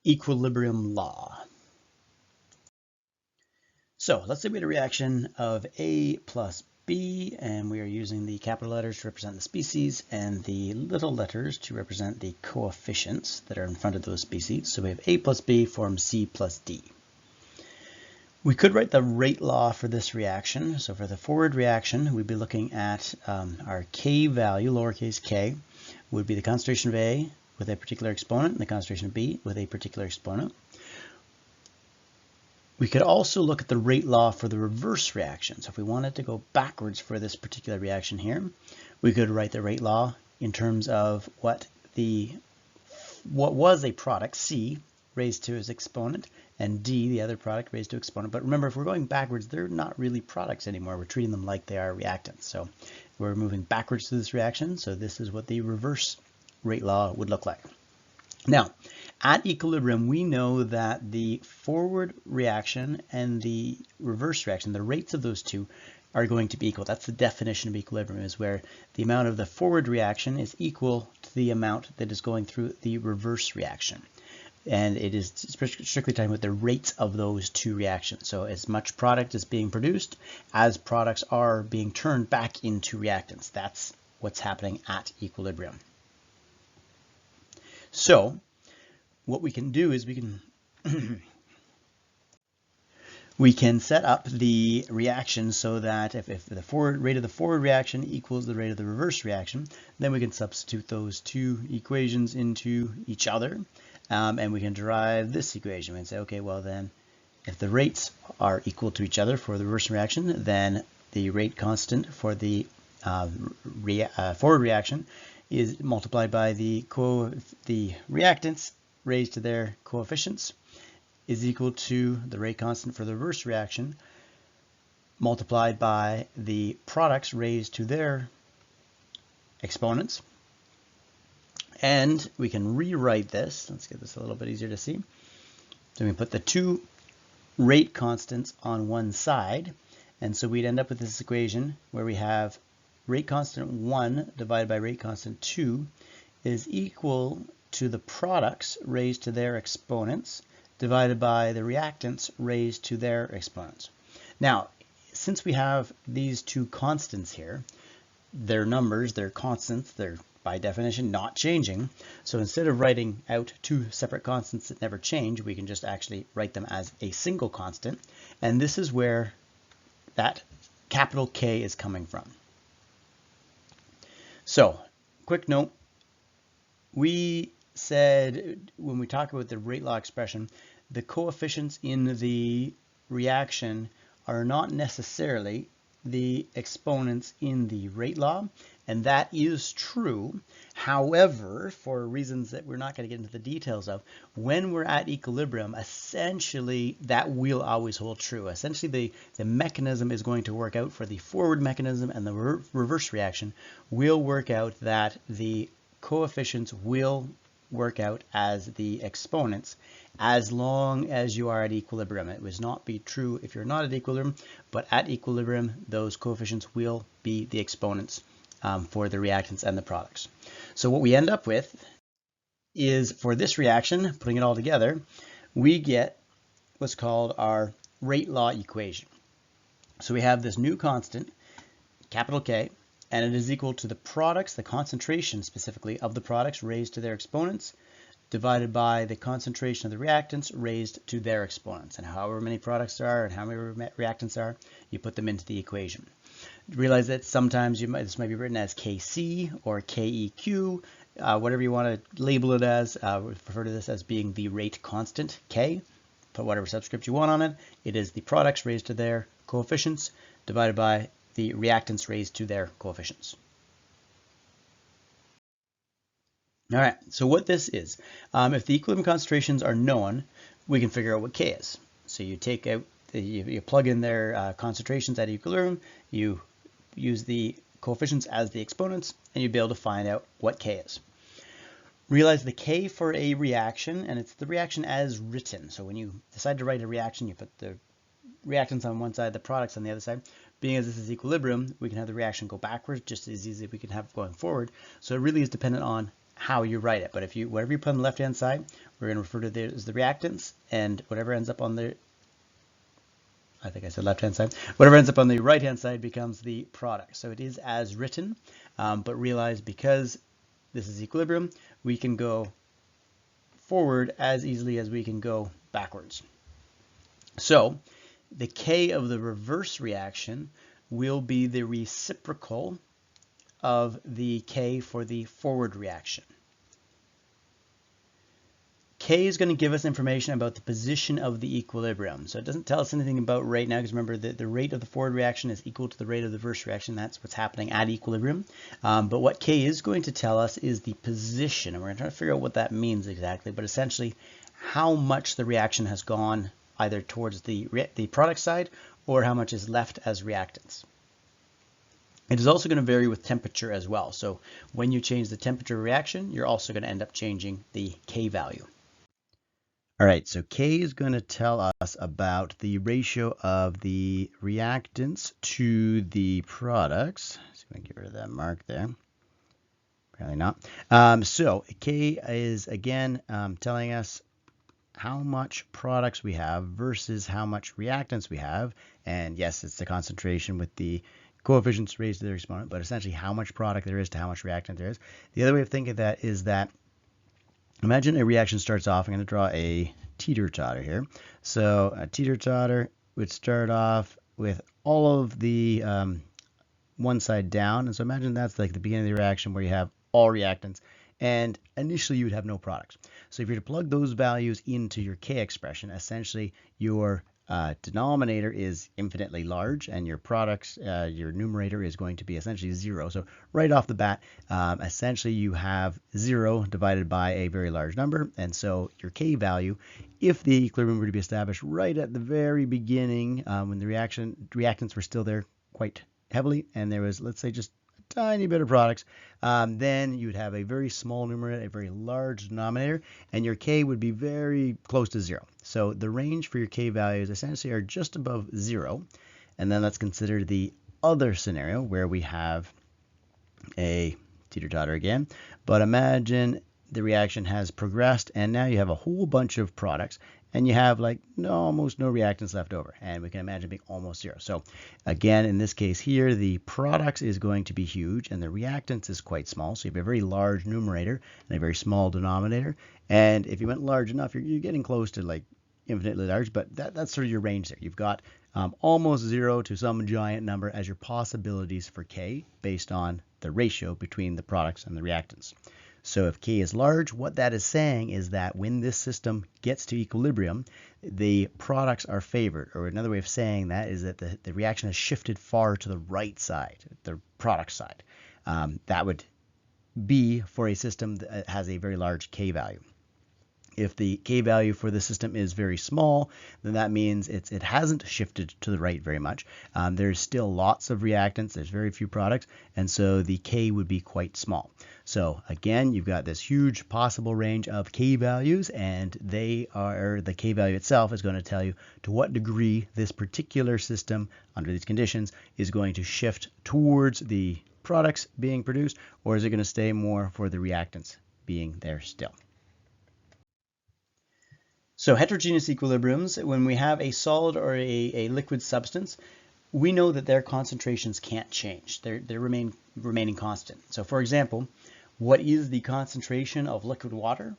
equilibrium law. So let's say we had a reaction of A plus B, and we are using the capital letters to represent the species and the little letters to represent the coefficients that are in front of those species. So we have A plus B forms C plus D. We could write the rate law for this reaction. So for the forward reaction, we'd be looking at our K value, lowercase k, would be the concentration of A with a particular exponent and the concentration of B with a particular exponent. We could also look at the rate law for the reverse reaction. So if we wanted to go backwards for this particular reaction here, we could write the rate law in terms of what was a product, C, raised to its exponent, and D, the other product, raised to exponent. But remember, if we're going backwards, they're not really products anymore. We're treating them like they are reactants. So we're moving backwards to this reaction. So this is what the reverse rate law would look like. Now, at equilibrium, we know that the forward reaction and the reverse reaction, the rates of those two, are going to be equal. That's the definition of equilibrium, is where the amount of the forward reaction is equal to the amount that is going through the reverse reaction. And it is strictly talking about the rates of those two reactions. So as much product is being produced as products are being turned back into reactants. That's what's happening at equilibrium. So what we can do is we can set up the reaction so that if the rate of the forward reaction equals the rate of the reverse reaction, then we can substitute those two equations into each other, and we can derive this equation. We can say, okay, well then, if the rates are equal to each other for the reverse reaction, then the rate constant for the forward reaction is multiplied by the reactants raised to their coefficients is equal to the rate constant for the reverse reaction multiplied by the products raised to their exponents. And we can rewrite this. Let's get this a little bit easier to see. So we put the two rate constants on one side, and so we'd end up with this equation where we have rate constant 1 divided by rate constant 2 is equal to the products raised to their exponents divided by the reactants raised to their exponents. Now, since we have these two constants here, they're numbers, they're constants, they're by definition not changing. So instead of writing out two separate constants that never change, we can just actually write them as a single constant. And this is where that capital K is coming from. So, quick note, we said when we talk about the rate law expression, the coefficients in the reaction are not necessarily the exponents in the rate law, and that is true. However, for reasons that we're not going to get into the details of, when we're at equilibrium, essentially that will always hold true. Essentially the mechanism is going to work out for the forward mechanism, and the reverse reaction will work out that the coefficients will work out as the exponents as long as you are at equilibrium. It would not be true if you're not at equilibrium, but at equilibrium those coefficients will be the exponents for the reactants and the products. So what we end up with is, for this reaction, putting it all together, we get what's called our rate law equation. So we have this new constant, capital K, and it is equal to the products, the concentration specifically of the products raised to their exponents, divided by the concentration of the reactants raised to their exponents. And however many products there are and how many reactants there are, you put them into the equation. Realize that sometimes this might be written as Kc or Keq, whatever you want to label it as. Refer to this as being the rate constant, K. Put whatever subscript you want on it. It is the products raised to their coefficients divided by the reactants raised to their coefficients. All right, so what this is, if the equilibrium concentrations are known, we can figure out what K is. So you take out, you plug in their concentrations at equilibrium, you use the coefficients as the exponents, and you'll be able to find out what K is. Realize the K for a reaction, and it's the reaction as written. So when you decide to write a reaction, you put the reactants on one side, the products on the other side. Being as this is equilibrium, we can have the reaction go backwards just as easy as we can have going forward. So it really is dependent on how you write it. But if you, whatever you put on the left-hand side, we're going to refer to it as the reactants, and whatever ends up on the, I think I said left-hand side, whatever ends up on the right-hand side becomes the product. So it is as written, but realize because this is equilibrium, we can go forward as easily as we can go backwards. So the K of the reverse reaction will be the reciprocal of the K for the forward reaction. K is going to give us information about the position of the equilibrium. So it doesn't tell us anything about right now, because remember that the rate of the forward reaction is equal to the rate of the reverse reaction. That's what's happening at equilibrium. But what K is going to tell us is the position, and we're going to try to figure out what that means exactly, but essentially how much the reaction has gone either towards the product side or how much is left as reactants. It is also going to vary with temperature as well. So when you change the temperature reaction, you're also going to end up changing the K value. All right, so K is going to tell us about the ratio of the reactants to the products. So I'm going to get rid of that mark there. Apparently not. So K is again telling us how much products we have versus how much reactants we have. And yes, it's the concentration with the coefficients raised to their exponent, but essentially how much product there is to how much reactant there is. The other way of thinking of that is that imagine a reaction starts off. I'm going to draw a teeter-totter here. So a teeter-totter would start off with all of the one side down. And so imagine that's like the beginning of the reaction where you have all reactants, and initially you would have no products. So if you're to plug those values into your K expression, essentially your denominator is infinitely large, and your products, your numerator is going to be essentially 0. So right off the bat, essentially you have 0 divided by a very large number, and so your K value, if the equilibrium were to be established right at the very beginning, when the reactants were still there quite heavily, and there was, let's say, just a tiny bit of products, then you'd have a very small numerator, a very large denominator, and your K would be very close to 0. So the range for your K values essentially are just above 0. And then let's consider the other scenario where we have a teeter-totter again. But imagine the reaction has progressed, and now you have a whole bunch of products, and you have like almost no reactants left over, and we can imagine being almost 0. So again, in this case here, the products is going to be huge, and the reactants is quite small. So you have a very large numerator and a very small denominator. And if you went large enough, you're getting close to like infinitely large, but that's sort of your range there. You've got almost 0 to some giant number as your possibilities for K based on the ratio between the products and the reactants. So if K is large, what that is saying is that when this system gets to equilibrium, the products are favored. Or another way of saying that is that the reaction has shifted far to the right side, the product side. That would be for a system that has a very large K value. If the K value for the system is very small, then that means it hasn't shifted to the right very much. There's still lots of reactants, there's very few products, and so the K would be quite small. So again, you've got this huge possible range of K values, and the K value itself is going to tell you to what degree this particular system under these conditions is going to shift towards the products being produced, or is it going to stay more for the reactants being there still. So heterogeneous equilibriums, when we have a solid or a liquid substance, we know that their concentrations can't change. They remaining constant. So for example, what is the concentration of liquid water?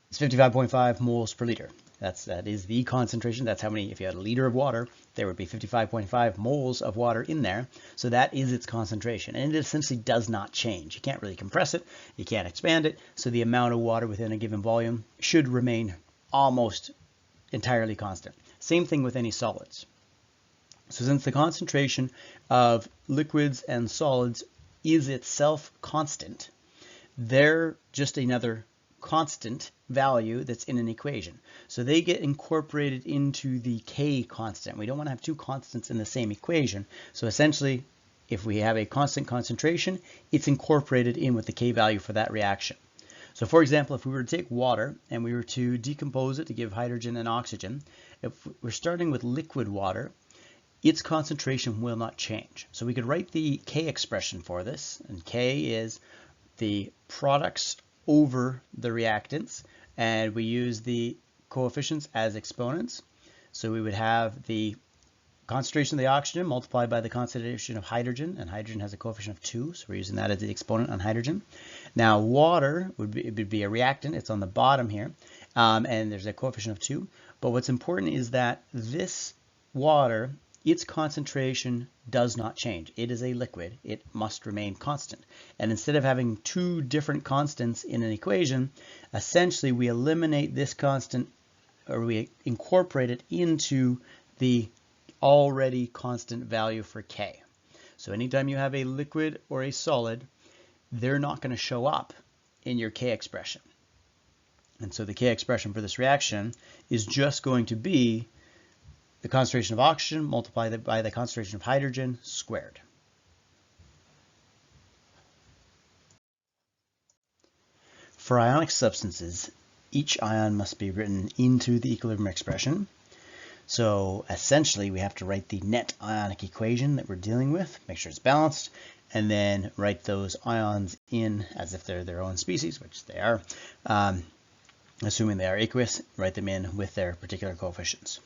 It's 55.5 moles per liter. That is the concentration. That's how many, if you had a liter of water, there would be 55.5 moles of water in there. So that is its concentration. And it essentially does not change. You can't really compress it. You can't expand it. So the amount of water within a given volume should remain almost entirely constant. Same thing with any solids. So since the concentration of liquids and solids is itself constant, they're just another constant value that's in an equation. So they get incorporated into the K constant. We don't want to have two constants in the same equation. So essentially, if we have a constant concentration, it's incorporated in with the K value for that reaction. So for example, if we were to take water and we were to decompose it to give hydrogen and oxygen, if we're starting with liquid water, its concentration will not change. So we could write the K expression for this, and K is the products over the reactants, and we use the coefficients as exponents. So we would have the concentration of the oxygen multiplied by the concentration of hydrogen, and hydrogen has a coefficient of 2, so we're using that as the exponent on hydrogen. Now water would be a reactant, it's on the bottom here, and there's a coefficient of 2. But what's important is that this water, its concentration does not change. It is a liquid, it must remain constant. And instead of having two different constants in an equation, essentially we eliminate this constant, or we incorporate it into the already constant value for K. So anytime you have a liquid or a solid, they're not going to show up in your K expression. And so the K expression for this reaction is just going to be the concentration of oxygen multiplied by the concentration of hydrogen squared. For ionic substances, each ion must be written into the equilibrium expression. So essentially we have to write the net ionic equation that we're dealing with, make sure it's balanced, and then write those ions in as if they're their own species, which they are. Assuming they are aqueous, write them in with their particular coefficients.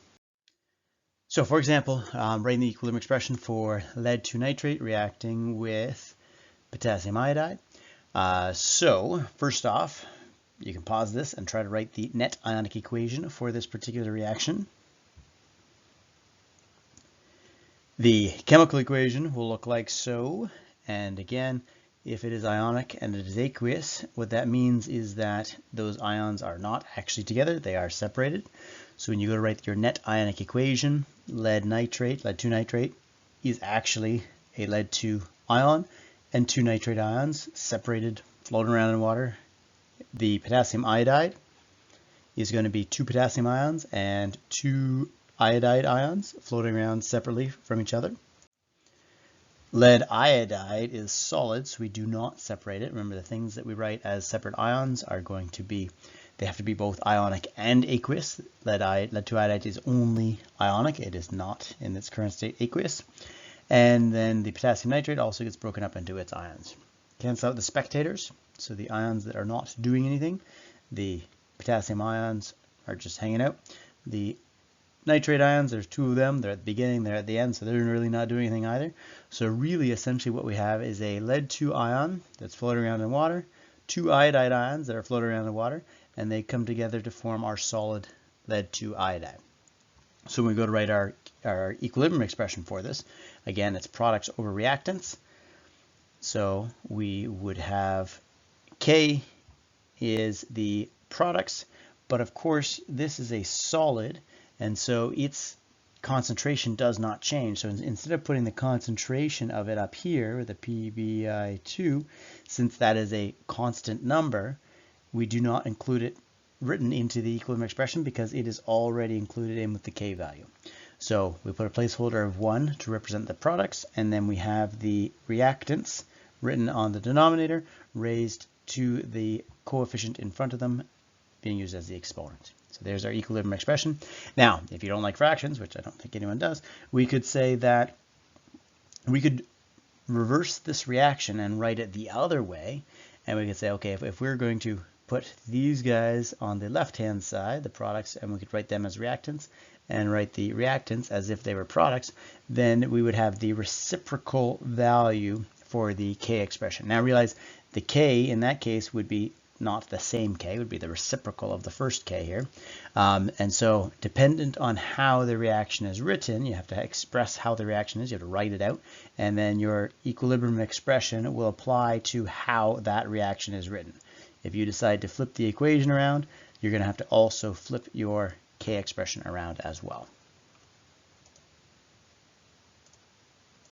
So for example, writing the equilibrium expression for lead 2 nitrate reacting with potassium iodide. So first off, you can pause this and try to write the net ionic equation for this particular reaction. The chemical equation will look like so, and again, if it is ionic and it is aqueous, what that means is that those ions are not actually together, they are separated. So when you go to write your net ionic equation, lead 2 nitrate is actually a lead 2 ion and 2 nitrate ions separated, floating around in water. The potassium iodide is going to be 2 potassium ions and 2 iodide ions floating around separately from each other. Lead iodide is solid, so we do not separate it. Remember, the things that we write as separate ions are going to be, they have to be both ionic and aqueous. Lead 2 iodide is only ionic, it is not in its current state aqueous. And then the potassium nitrate also gets broken up into its ions. Cancel out the spectators, so the ions that are not doing anything. The potassium ions are just hanging out. The nitrate ions, there's 2 of them, they're at the beginning, they're at the end, so they're really not doing anything either. So really, essentially what we have is a lead 2 ion that's floating around in water, 2 iodide ions that are floating around in water, and they come together to form our solid lead 2 iodide. So when we go to write our equilibrium expression for this, again, it's products over reactants. So we would have K is the products, but of course this is a solid, and so its concentration does not change. So instead of putting the concentration of it up here with the PbI2, since that is a constant number, we do not include it written into the equilibrium expression because it is already included in with the K value. So we put a placeholder of 1 to represent the products, and then we have the reactants written on the denominator raised to the coefficient in front of them being used as the exponent. So there's our equilibrium expression. Now, if you don't like fractions, which I don't think anyone does, we could say that we could reverse this reaction and write it the other way. And we could say, okay, if we're going to put these guys on the left-hand side, the products, and we could write them as reactants, and write the reactants as if they were products, then we would have the reciprocal value for the K expression. Now realize the K in that case would be not the same K, it would be the reciprocal of the first K here. And so dependent on how the reaction is written, you have to express how the reaction is, you have to write it out, and then your equilibrium expression will apply to how that reaction is written. If you decide to flip the equation around, you're going to have to also flip your K expression around as well.